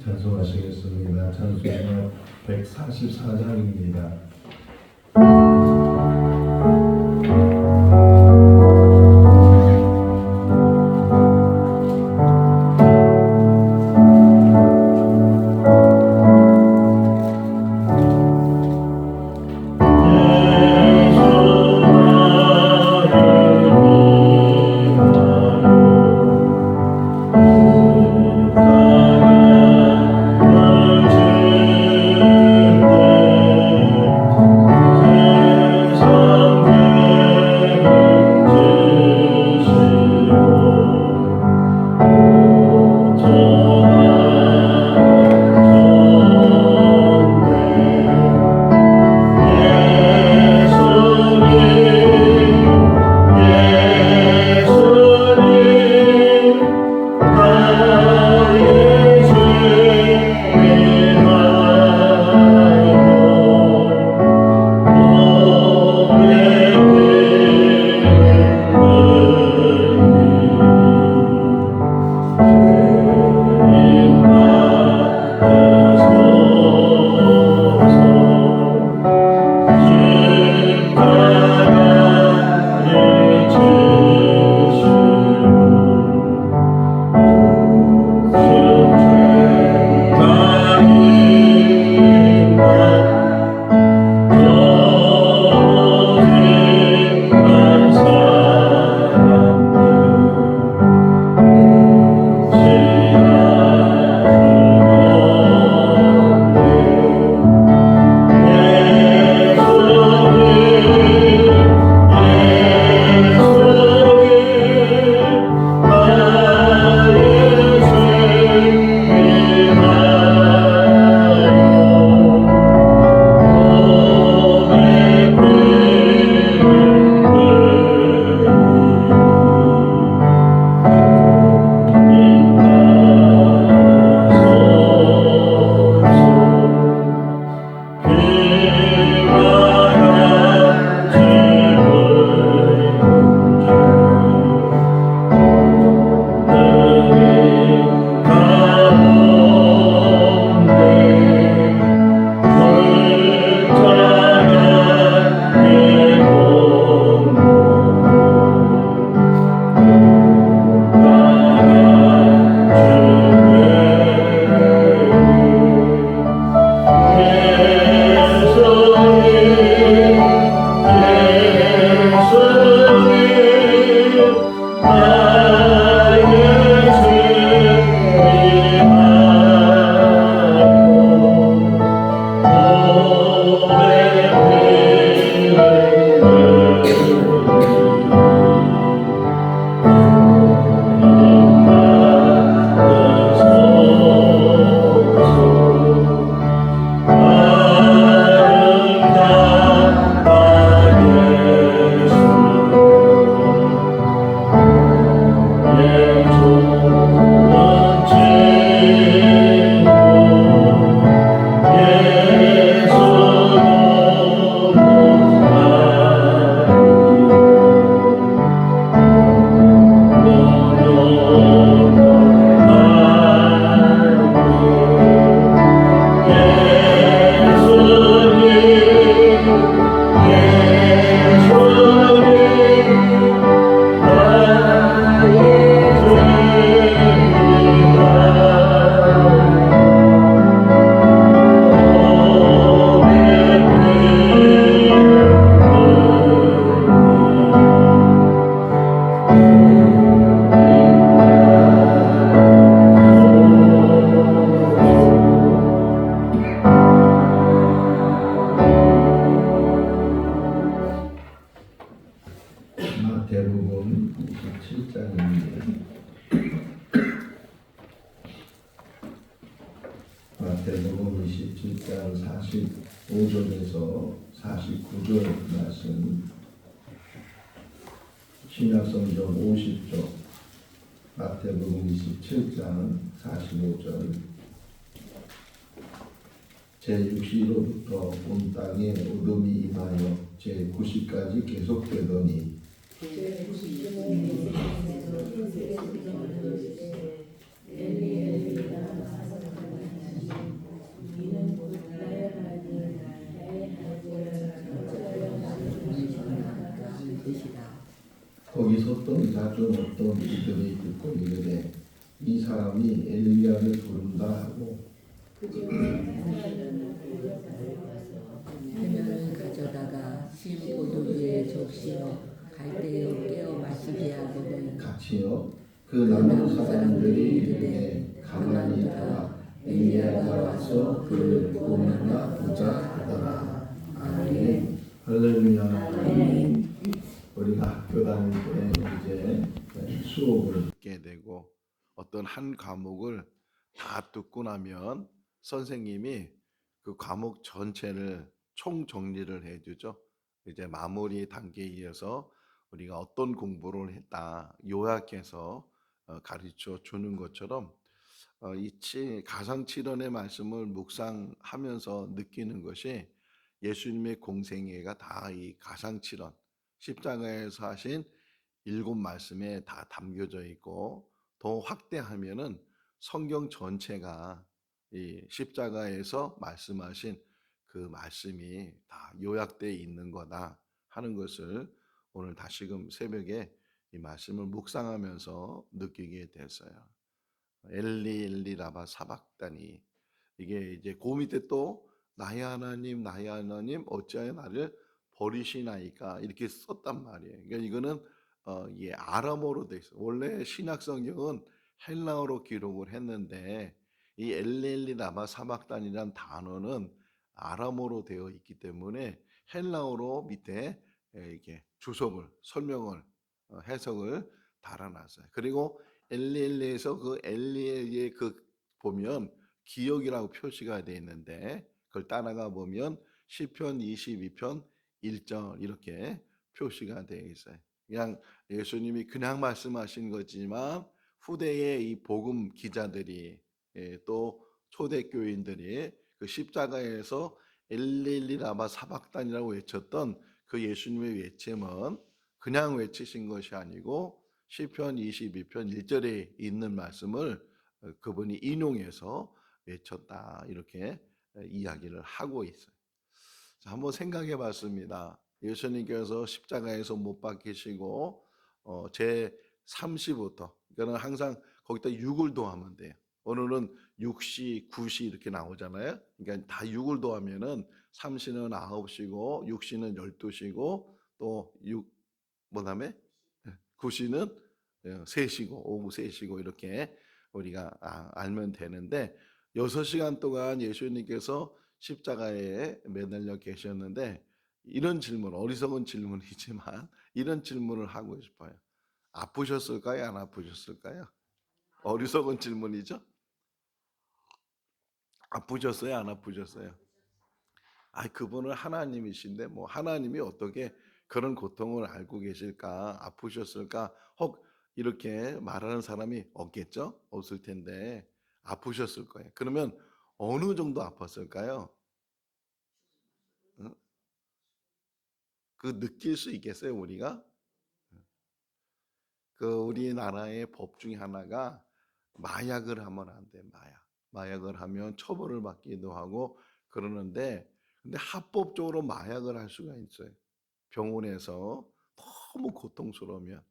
찬송하시겠습니다. 찬송가 144장입니다. 마태복음 27장입니다. 마태복음 27장 45절에서 49절 말씀, 신약성경 50쪽, 마태복음 27장 45절. 제6시로부터 온 땅에 어둠이 임하여 제9시까지 계속되더니 웃었던 이가 좀 어떤 이들이 듣고 이르되 이 사람이 엘리야를 부른다 하고 해면을 가져다가 신 포도주에 적시어 갈대어 깨어 마시게 하거든. 같이요. 그 남은 사람들이 이르되 가만히 있라. 엘리야가 와서 그를 구원하나 보자 하더라. 아멘. 할렐루야. 우리가 학교 다닐 때 이제 수업을 듣게 되고 어떤 한 과목을 다 듣고 나면 선생님이 그 과목 전체를 총정리를 해주죠. 이제 마무리 단계에 이어서 우리가 어떤 공부를 했다 요약해서 가르쳐 주는 것처럼 이 가상칠언의 말씀을 묵상하면서 느끼는 것이 예수님의 공생애가 다 이 가상칠언 십자가에서 하신 일곱 말씀에 다 담겨져 있고 더 확대하면은 성경 전체가 이 십자가에서 말씀하신 그 말씀이 다 요약되어 있는 거다 하는 것을 오늘 다시금 새벽에 이 말씀을 묵상하면서 느끼게 됐어요. 엘리 엘리 라바 사박다니 이게 이제 그 밑에 또 나의 하나님 어찌하여 나를 버리시나이까 이렇게 썼단 말이에요. 그러니까 이거는 이게 아람어로 돼 있어. 원래 신약 성경은 헬라어로 기록을 했는데 이 엘리 라바 사박단이란 단어는 아람어로 되어 있기 때문에 헬라어로 밑에 이렇게 주석을 설명을 해석을 달아놨어요. 그리고 엘리엘리에서 그 엘리의 그 보면 기억이라고 표시가 되어 있는데 그걸 따라가 보면 시편 22편 1절 이렇게 표시가 되어 있어요. 그냥 예수님이 그냥 말씀하신 거지만 후대의 이 복음 기자들이 또 초대교인들이 그 십자가에서 엘리엘리 라마 사박단이라고 외쳤던 그 예수님의 외침은 그냥 외치신 것이 아니고 시편 22편 1절에 있는 말씀을 그분이 인용해서 외쳤다 이렇게 이야기를 하고 있어요. 자, 한번 생각해 봤습니다. 예수님께서 십자가에서 못 박히시고 제 3시부터 그러니까 항상 거기다 6을 더하면 돼요. 오늘은 6시, 9시 이렇게 나오잖아요. 그러니까 다 6을 더하면은 3시는 9시고 6시는 12시고 또 6, 뭐다음에 9시는 3시고 오후 3시고 이렇게 우리가 알면 되는데 6시간 동안 예수님께서 십자가에 매달려 계셨는데 이런 질문, 어리석은 질문이지만 이런 질문을 하고 싶어요. 아프셨을까요? 안 아프셨을까요? 어리석은 질문이죠? 아프셨어요? 안 아프셨어요? 그분은 하나님이신데 뭐 하나님이 어떻게 그런 고통을 알고 계실까? 아프셨을까? 혹 이렇게 말하는 사람이 없겠죠? 없을 텐데 아프셨을 거예요. 그러면 어느 정도 아팠을까요? 응? 그 느낄 수 있겠어요, 우리가? 그 우리나라의 법 중에 하나가 마약을 하면 안 돼, 마약. 마약을 하면 처벌을 받기도 하고 그러는데 근데 합법적으로 마약을 할 수가 있어요. 병원에서 너무 고통스러우면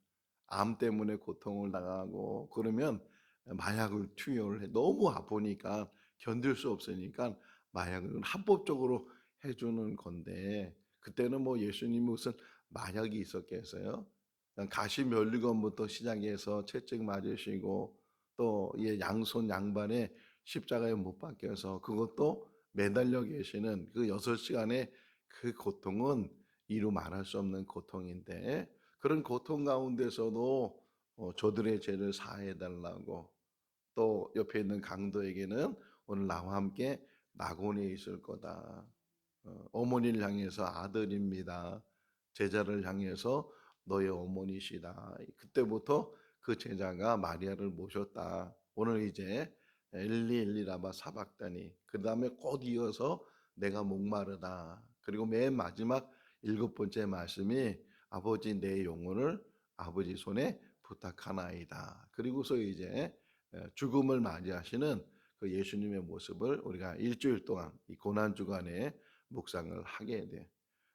암 때문에 고통을 당하고 그러면 마약을 투여를 해. 너무 아프니까 견딜 수 없으니까 마약은 합법적으로 해주는 건데 그때는 뭐 예수님이 무슨 마약이 있었겠어요? 가시면류관부터 시작해서 채찍 맞으시고 또 양손 양발에 십자가에 못 박혀서 그것도 매달려 계시는 그 6시간의 그 고통은 이루 말할 수 없는 고통인데 그런 고통 가운데서도 저들의 죄를 사해 달라고 또 옆에 있는 강도에게는 오늘 나와 함께 낙원에 있을 거다. 어머니를 향해서 아들입니다. 제자를 향해서 너의 어머니시다. 그때부터 그 제자가 마리아를 모셨다. 오늘 이제 엘리 엘리 라마 사박다니 그 다음에 곧 이어서 내가 목마르다. 그리고 맨 마지막 7번째 말씀이 아버지 내 영혼을 아버지 손에 부탁하나이다. 그리고서 이제 죽음을 맞이하시는 그 예수님의 모습을 우리가 일주일 동안 이 고난 주간에 묵상을 하게 돼.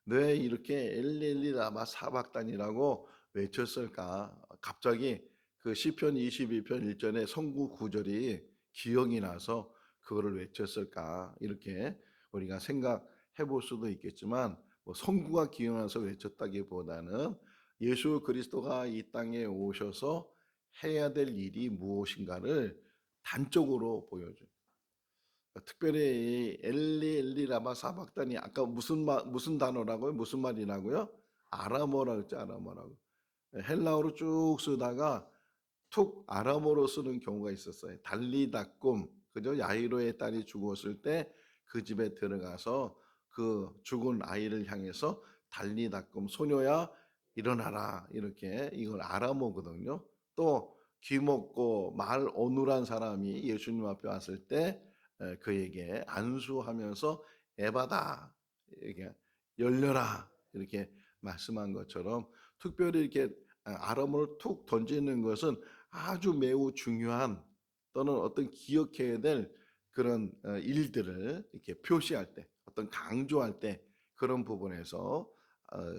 왜 이렇게 엘리엘리 라마 사박단이라고 외쳤을까? 갑자기 그 시편 22편 1절의 성구 구절이 기억이 나서 그거를 외쳤을까? 이렇게 우리가 생각해 볼 수도 있겠지만 뭐 성구가 기억나서 외쳤다기보다는 예수 그리스도가 이 땅에 오셔서 해야 될 일이 무엇인가를 단적으로 보여줘요. 특별히 이 엘리 엘리 라마 사박단이 아까 무슨 단어라고요? 무슨 말이라고요? 아람어라고 했죠. 아람어라고. 헬라어로 쭉 쓰다가 툭 아람어로 쓰는 경우가 있었어요. 달리다꿈 그죠? 야이로의 딸이 죽었을 때 그 집에 들어가서 그 죽은 아이를 향해서 달리다꿈 소녀야 일어나라 이렇게 이걸 아람어거든요. 또 귀먹고 말 어눌한 사람이 예수님 앞에 왔을 때 그에게 안수하면서 에바다 이렇게 열려라 이렇게 말씀한 것처럼 특별히 이렇게 아람어를 툭 던지는 것은 아주 매우 중요한 또는 어떤 기억해야 될 그런 일들을 이렇게 표시할 때 어떤 강조할 때 그런 부분에서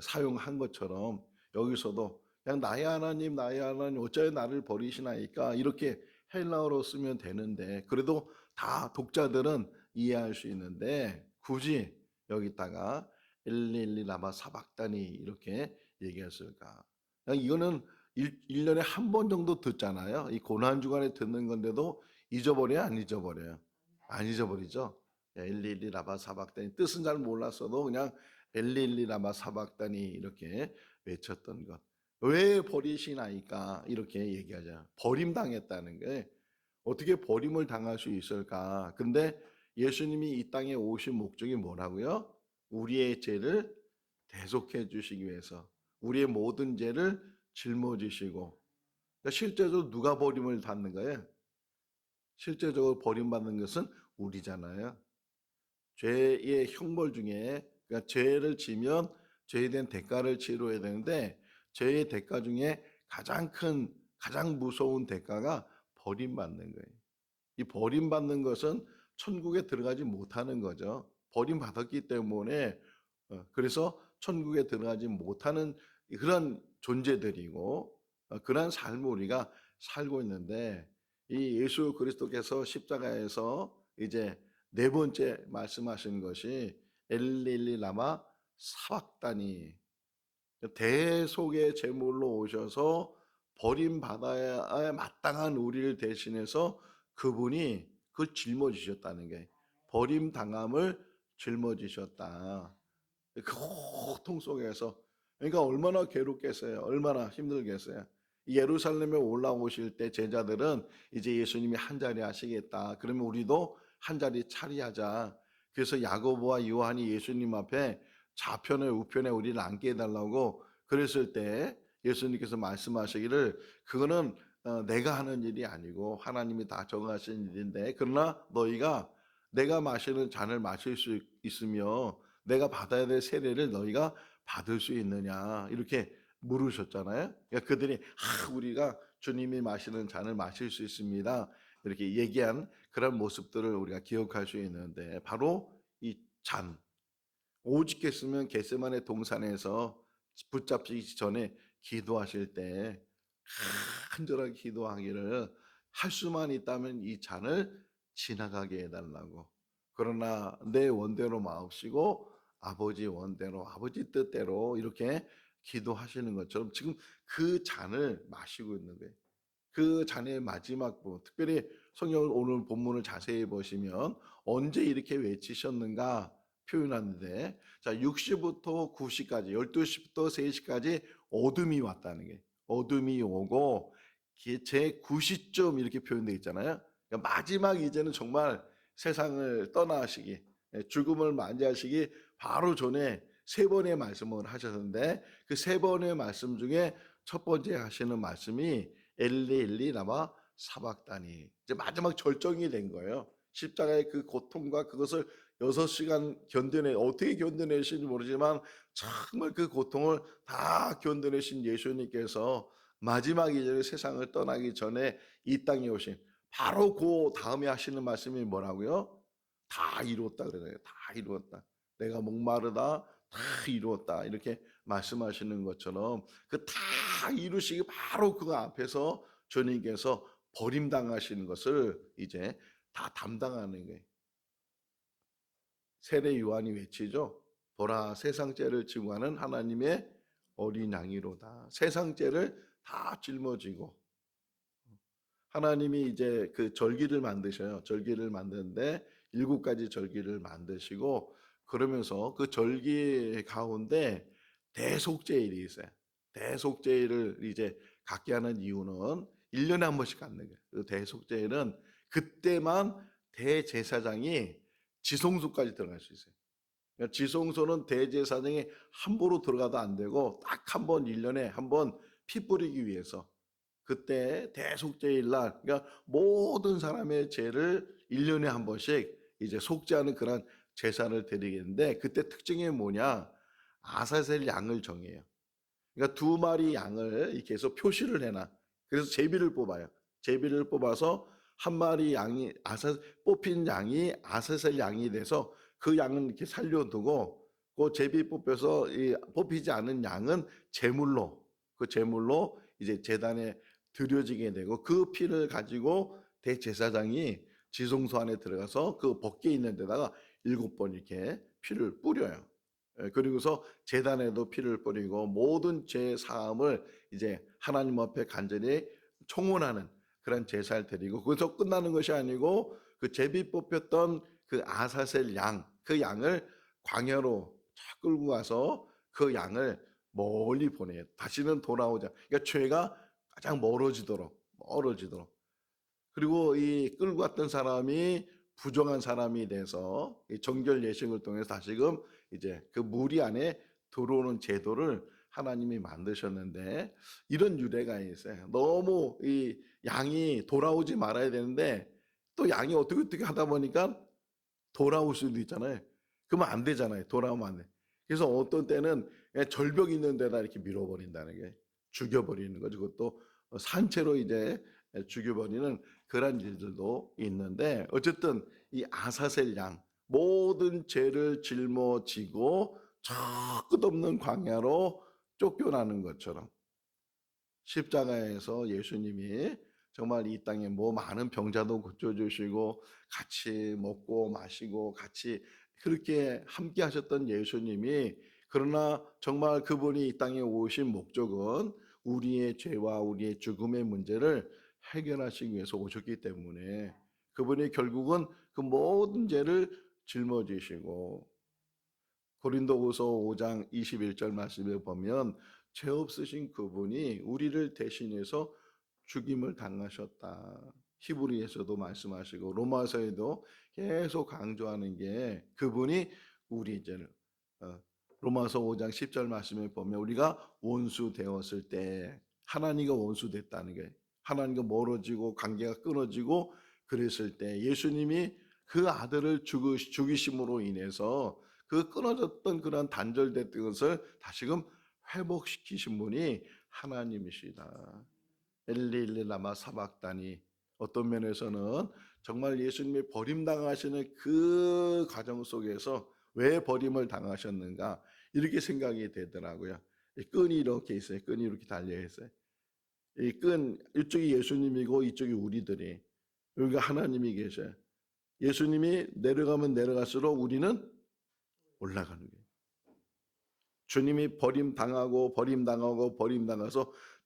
사용한 것처럼 여기서도 그냥 나의 하나님 어찌하여 나를 버리시나이까 이렇게 헬라어로 쓰면 되는데 그래도 다 독자들은 이해할 수 있는데 굳이 여기다가 엘리엘리 라마 사박다니 이렇게 얘기했을까? 그냥 이거는 1년에 한 번 정도 듣잖아요. 이 고난주간에 듣는 건데도 잊어버려요? 안 잊어버려요? 안 잊어버리죠? 엘리엘리 라마 사박다니 뜻은 잘 몰랐어도 그냥 엘리엘리 라마 사박다니 이렇게 외쳤던 것. 왜 버리시나이까 이렇게 얘기하자. 버림당했다는 게 어떻게 버림을 당할 수 있을까? 근데 예수님이 이 땅에 오신 목적이 뭐라고요? 우리의 죄를 대속해 주시기 위해서 우리의 모든 죄를 짊어지시고 그러니까 실제적으로 누가 버림을 받는 거예요? 실제적으로 버림받는 것은 우리잖아요. 죄의 형벌 중에 그러니까 죄를 지면 죄에 대한 대가를 치러야 되는데 죄의 대가 중에 가장 큰 가장 무서운 대가가 버림받는 거예요. 이 버림받는 것은 천국에 들어가지 못하는 거죠. 버림받았기 때문에 그래서 천국에 들어가지 못하는 그런 존재들이고 그러한 삶을 우리가 살고 있는데 이 예수 그리스도께서 십자가에서 이제 네 번째 말씀하신 것이 엘리엘리 라마 사박다니 대속의 제물로 오셔서 버림받아야 마땅한 우리를 대신해서 그분이 그걸 짊어지셨다는 게 버림당함을 짊어지셨다. 그 고통 속에서 그러니까 얼마나 괴롭겠어요. 얼마나 힘들겠어요. 예루살렘에 올라오실 때 제자들은 이제 예수님이 한 자리 하시겠다. 그러면 우리도 한 자리 차리하자. 그래서 야고보와 요한이 예수님 앞에 좌편에 우편에 우리를 앉게 해달라고 그랬을 때 예수님께서 말씀하시기를 그거는 내가 하는 일이 아니고 하나님이 다 정하신 일인데 그러나 너희가 내가 마시는 잔을 마실 수 있으며 내가 받아야 될 세례를 너희가 받을 수 있느냐 이렇게 물으셨잖아요. 그러니까 그들이 우리가 주님이 마시는 잔을 마실 수 있습니다. 이렇게 얘기한 그런 모습들을 우리가 기억할 수 있는데 바로 이 잔. 오죽했으면 겟세마네 동산에서 붙잡히기 전에 기도하실 때 간절하게 기도하기를 할 수만 있다면 이 잔을 지나가게 해달라고. 그러나 내 원대로 마옵시고 아버지 원대로 아버지 뜻대로 이렇게 기도하시는 것처럼 지금 그 잔을 마시고 있는 거예요. 그 잔의 마지막 부분, 특별히 성경 오늘 본문을 자세히 보시면 언제 이렇게 외치셨는가 표현하는데 자 6시부터 9시까지 12시부터 3시까지 어둠이 왔다는 게 어둠이 오고 제 9시쯤 이렇게 표현되어 있잖아요. 그러니까 마지막 이제는 정말 세상을 떠나시기 죽음을 맞이하시기 바로 전에 세 번의 말씀을 하셨는데 그 세 번의 말씀 중에 첫 번째 하시는 말씀이 엘리 엘리 라마 사박다니 이제 마지막 절정이 된 거예요. 십자가의 그 고통과 그것을 6시간 견뎌내 어떻게 견뎌내신지 모르지만 정말 그 고통을 다 견뎌내신 예수님께서 마지막 이전에 세상을 떠나기 전에 이 땅에 오신 바로 그 다음에 하시는 말씀이 뭐라고요? 다 이루었다 그러잖아요. 다 이루었다. 내가 목마르다 다 이루었다 이렇게 말씀하시는 것처럼 그 다 이루시기 바로 그 앞에서 주님께서 버림당하시는 것을 이제 다 담당하는 거예요. 세례 요한이 외치죠. 보라 세상 죄를 지고 가는 하나님의 어린 양이로다. 세상 죄를 다 짊어지고 하나님이 이제 그 절기를 만드셔요. 절기를 만드는데 7가지 절기를 만드시고 그러면서 그 절기 가운데 대속죄일이 있어요. 대속죄일을 이제 갖게 하는 이유는 1년에 한 번씩 갖는 거예요. 그 대속죄일은 그때만 대제사장이 지성소까지 들어갈 수 있어요. 그러니까 지성소는 대제사장이 함부로 들어가도 안 되고 딱 한 번 1년에 한 번 피 뿌리기 위해서 그때 대속죄일 날 그러니까 모든 사람의 죄를 1년에 한 번씩 이제 속죄하는 그런 제사를 드리겠는데 그때 특징이 뭐냐? 아사셀 양을 정해요. 그러니까 2마리 양을 이렇게 해서 표시를 해놔. 그래서 제비를 뽑아요. 제비를 뽑아서 한 마리 양이 뽑힌 양이 아사셀 양이 돼서 그 양은 이렇게 살려두고 그 제비 뽑혀서 이 뽑히지 않은 양은 제물로 그 제물로 이제 제단에 드려지게 되고 그 피를 가지고 대제사장이 지성소 안에 들어가서 그 벗겨 있는 데다가 7번 이렇게 피를 뿌려요. 그리고서 제단에도 피를 뿌리고 모든 죄 사함을 이제 하나님 앞에 간절히 청혼하는 그런 제사를 드리고 거기서 끝나는 것이 아니고 그 제비 뽑혔던 그 아사셀 양, 그 양을 광야로 쫙 끌고 가서 그 양을 멀리 보내요. 다시는 돌아오자. 그러니까 죄가 가장 멀어지도록. 그리고 이 끌고 갔던 사람이 부정한 사람이 돼서 이 정결 예식을 통해서 다시금 이제 그 무리 안에 들어오는 제도를 하나님이 만드셨는데 이런 유래가 있어요. 너무 이 양이 돌아오지 말아야 되는데 또 양이 어떻게 하다 보니까 돌아올 수도 있잖아요. 그러면 안 되잖아요. 돌아오면 안 돼. 그래서 어떤 때는 절벽 있는 데다 이렇게 밀어버린다는 게 죽여버리는 거죠. 그것도 산채로 이제 죽여버리는 그런 일들도 있는데 어쨌든 이 아사셀 양 모든 죄를 짊어지고 저 끝없는 광야로 쫓겨나는 것처럼 십자가에서 예수님이 정말 이 땅에 뭐 많은 병자도 고쳐주시고 같이 먹고 마시고 같이 그렇게 함께 하셨던 예수님이 그러나 정말 그분이 이 땅에 오신 목적은 우리의 죄와 우리의 죽음의 문제를 해결하시기 위해서 오셨기 때문에 그분이 결국은 그 모든 죄를 짊어지시고 고린도후서 5장 21절 말씀에 보면 죄 없으신 그분이 우리를 대신해서 죽임을 당하셨다. 히브리에서도 말씀하시고 로마서에도 계속 강조하는 게 그분이 우리 죄를 로마서 5장 10절 말씀에 보면 우리가 원수 되었을 때 하나님과 원수 됐다는 게 하나님과 멀어지고 관계가 끊어지고 그랬을 때 예수님이 그 아들을 죽이심으로 인해서 그 끊어졌던 그런 단절됐던 것을 다시금 회복시키신 분이 하나님이시다. 엘리 라마 사박다니 어떤 면에서는 정말 예수님이 버림당하시는 그 과정 속에서 왜 버림을 당하셨는가 이렇게 생각이 되더라고요. 끈이 이렇게 있어요. 끈이 이렇게 달려 있어요. 이 끈 이쪽이 예수님이고 이쪽이 우리들이 여기가 하나님이 계셔요. 예수님이 내려가면 내려갈수록 우리는 올라가는 거예요. 주님이 버림당해서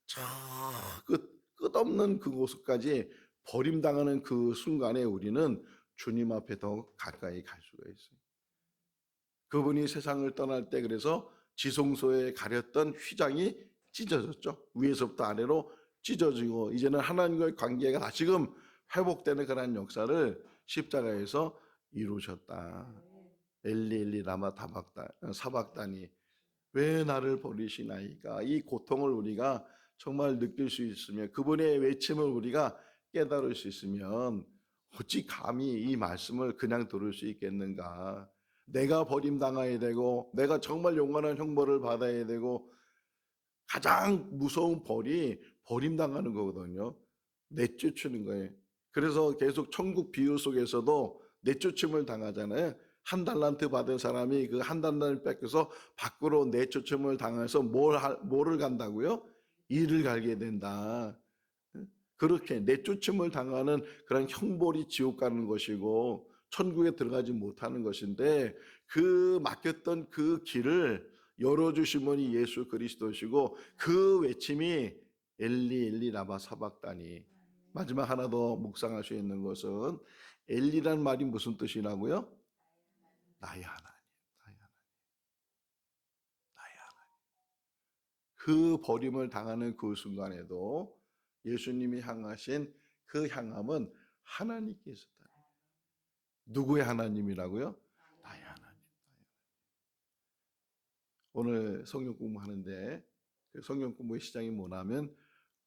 저 끝없는 그곳까지 버림당하는 그 순간에 우리는 주님 앞에 더 가까이 갈 수가 있어요. 그분이 세상을 떠날 때 그래서 지성소에 가렸던 휘장이 찢어졌죠. 위에서부터 아래로 찢어지고 이제는 하나님과의 관계가 다시금 회복되는 그런 역사를 십자가에서 이루셨다. 엘리 라마 사박다니 왜 나를 버리시나이까. 이 고통을 우리가 정말 느낄 수 있으면 그분의 외침을 우리가 깨달을 수 있으면 어찌 감히 이 말씀을 그냥 들을 수 있겠는가. 내가 버림당해야 되고 내가 정말 영원한 형벌을 받아야 되고 가장 무서운 벌이 버림당하는 거거든요. 내쫓는 거예요. 그래서 계속 천국 비유 속에서도 내쫓음을 당하잖아요. 한 달란트 받은 사람이 그 한 달란트 뺏겨서 밖으로 내쫓음을 당해서 뭐를 간다고요? 일을 갈게 된다. 그렇게 내쫓음을 당하는 그런 형벌이 지옥 가는 것이고 천국에 들어가지 못하는 것인데, 그 막혔던 그 길을 열어주신 분이 예수 그리스도시고, 그 외침이 엘리 엘리 라마 사박다니. 마지막 하나 더 묵상할 수 있는 것은, 엘리란 말이 무슨 뜻이라고요? 나의 하나님, 나의 하나님, 나의 하나님. 그 버림을 당하는 그 순간에도 예수님이 향하신 그 향함은 하나님께서다. 누구의 하나님이라고요? 나의 하나님. 오늘 성경 공부하는데 그 성경 공부의 시작이 뭐냐면,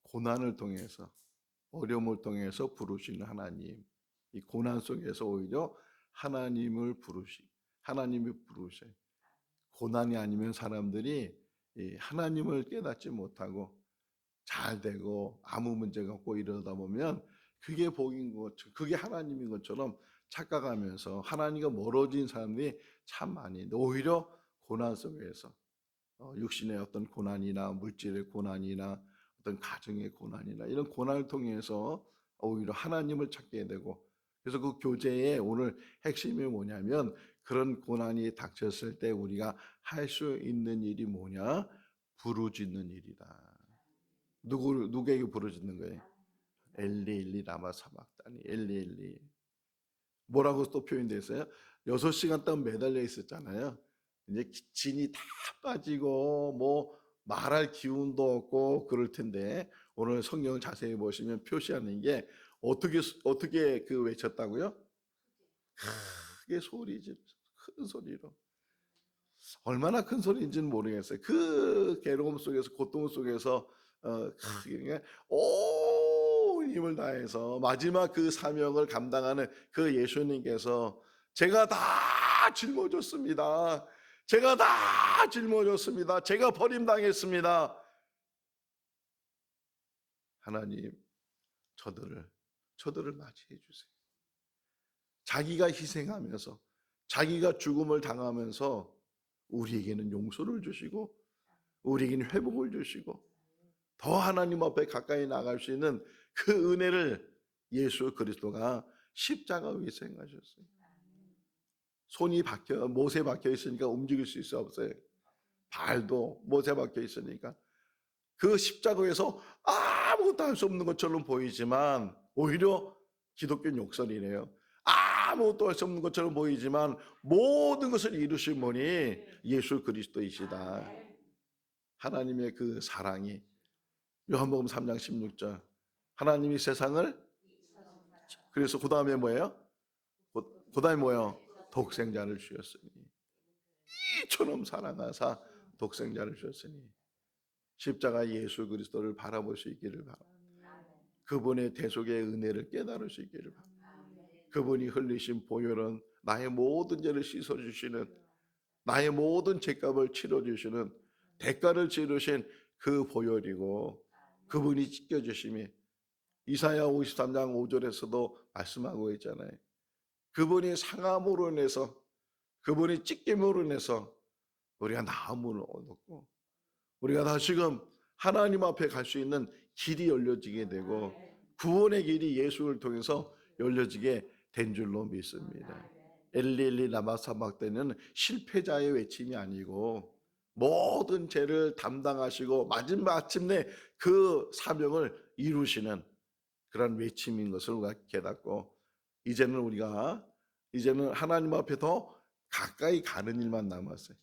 고난을 통해서, 어려움을 통해서 부르시는 하나님. 이 고난 속에서 오히려 하나님이 부르셔요. 고난이 아니면 사람들이 이 하나님을 깨닫지 못하고 잘 되고 아무 문제가 없고 이러다 보면 그게 복인 것처럼, 그게 하나님인 것처럼 착각하면서 하나님과 멀어진 사람들이 참 많이 있는데, 오히려 고난 속에서 육신의 어떤 고난이나 물질의 고난이나 어떤 가정의 고난이나 이런 고난을 통해서 오히려 하나님을 찾게 되고, 그래서 그 교제의 오늘 핵심이 뭐냐면, 그런 고난이 닥쳤을 때 우리가 할 수 있는 일이 뭐냐? 부르짖는 일이다. 누구에게 부르짖는 거예요? 엘리 엘리 라마 사박다니. 엘리 엘리. 뭐라고 또 표현되어 있어요? 6시간 동안 매달려 있었잖아요. 이제 진이 다 빠지고 뭐 말할 기운도 없고 그럴 텐데, 오늘 성경을 자세히 보시면 표시하는 게 어떻게 그 외쳤다고요? 크게 큰 소리로. 얼마나 큰 소리인지는 모르겠어요. 그 괴로움 속에서, 고통 속에서 크게 온 힘을 다해서 마지막 그 사명을 감당하는 그 예수님께서, 제가 다 짊어졌습니다. 제가 다 짊어졌습니다. 제가 버림당했습니다. 하나님, 저들을 맞이해 주세요. 자기가 희생하면서, 자기가 죽음을 당하면서 우리에게는 용서를 주시고, 우리에게는 회복을 주시고, 더 하나님 앞에 가까이 나갈 수 있는 그 은혜를 예수 그리스도가 십자가 위에서 행하셨어요. 손이 못에 박혀 있으니까 움직일 수 없어요. 발도 못에 박혀 있으니까. 그 십자가에서 아무것도 할 수 없는 것처럼 보이지만 오히려 기독교 욕설이래요. 아무것도 할 수 없는 것처럼 보이지만 모든 것을 이루신 분이 예수 그리스도이시다. 하나님의 그 사랑이, 요한복음 3장 16절, 하나님이 세상을, 그래서 그 다음에 뭐예요? 그 다음에 뭐예요? 독생자를 주셨으니, 이처럼 사랑하사 독생자를 주셨으니. 십자가 예수 그리스도를 바라볼 수 있기를 바랍니다. 그분의 대속의 은혜를 깨달을 수 있기를 바랍니다. 그분이 흘리신 보혈은 나의 모든 죄를 씻어주시는, 나의 모든 죄값을 치러주시는, 대가를 치르신 그 보혈이고, 그분이 찢겨주심이 이사야 53장 5절에서도 말씀하고 있잖아요. 그분이 상함으로 인해서, 그분이 찢김으로 인해서 우리가 나음을 얻었고, 우리가 다시금 하나님 앞에 갈 수 있는 길이 열려지게 되고, 구원의 길이 예수를 통해서 열려지게 된 줄로 믿습니다. 엘리엘리 라마 사박다니는 실패자의 외침이 아니고, 모든 죄를 담당하시고 마침내 그 사명을 이루시는 그런 외침인 것을 우리가 깨닫고, 이제는 하나님 앞에 더 가까이 가는 일만 남았어요.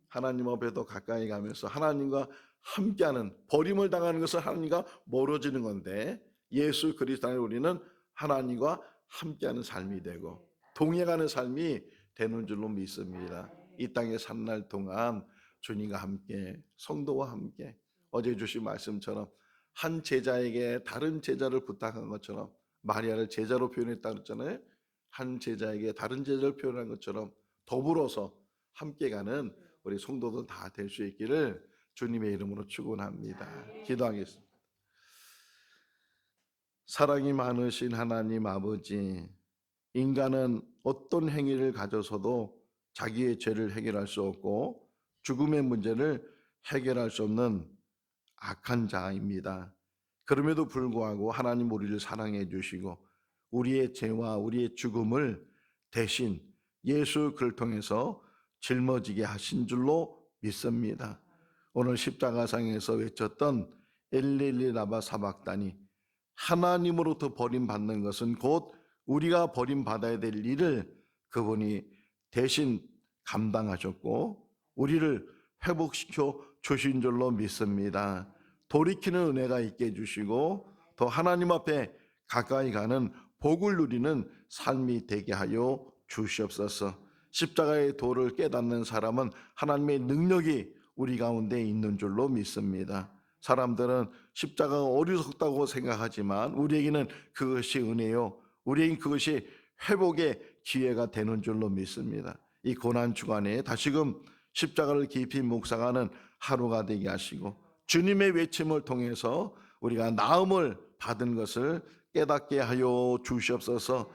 하나님 앞에 더 가까이 가면서 하나님과 함께하는, 버림을 당하는 것은 하나님과 멀어지는 건데, 예수 그리스도 안에 우리는 하나님과 함께하는 삶이 되고 동행하는 삶이 되는 줄로 믿습니다. 이 땅에 산 날 동안 주님과 함께, 성도와 함께, 어제 주신 말씀처럼 한 제자에게 다른 제자를 부탁한 것처럼, 마리아를 제자로 표현했다 그랬잖아요. 한 제자에게 다른 제자를 표현한 것처럼 더불어서 함께 가는 우리 성도들 다 될 수 있기를 주님의 이름으로 축원합니다. 기도하겠습니다. 사랑이 많으신 하나님 아버지, 인간은 어떤 행위를 가져서도 자기의 죄를 해결할 수 없고 죽음의 문제를 해결할 수 없는 악한 자입니다. 그럼에도 불구하고 하나님 우리를 사랑해 주시고 우리의 죄와 우리의 죽음을 대신 예수 그를 통해서 짊어지게 하신 줄로 믿습니다. 오늘 십자가상에서 외쳤던 엘렐리 라바 사박다니, 하나님으로부터 버림받는 것은 곧 우리가 버림받아야 될 일을 그분이 대신 감당하셨고 우리를 회복시켜 주신 줄로 믿습니다. 돌이키는 은혜가 있게 해주시고 더 하나님 앞에 가까이 가는 복을 누리는 삶이 되게 하여 주시옵소서. 십자가의 도를 깨닫는 사람은 하나님의 능력이 우리 가운데 있는 줄로 믿습니다. 사람들은 십자가가 어리석다고 생각하지만 우리에게는 그것이 은혜요, 우리에게는 그것이 회복의 기회가 되는 줄로 믿습니다. 이 고난 주간에 다시금 십자가를 깊이 묵상하는 하루가 되게 하시고 주님의 외침을 통해서 우리가 나음을 받은 것을 깨닫게 하여 주시옵소서.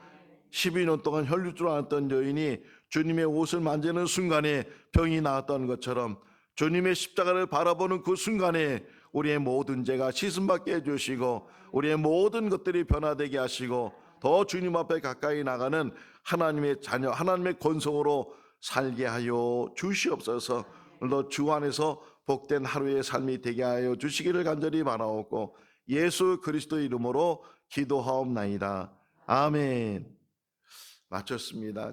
12년 동안 혈루증을 앓았던 여인이 주님의 옷을 만지는 순간에 병이 나았던 것처럼 주님의 십자가를 바라보는 그 순간에 우리의 모든 죄가 씻음받게 해주시고 우리의 모든 것들이 변화되게 하시고 더 주님 앞에 가까이 나가는 하나님의 자녀, 하나님의 권속으로 살게 하여 주시옵소서. 오늘도 주 안에서 복된 하루의 삶이 되게 하여 주시기를 간절히 바라옵고 예수 그리스도 이름으로 기도하옵나이다. 아멘. 마쳤습니다.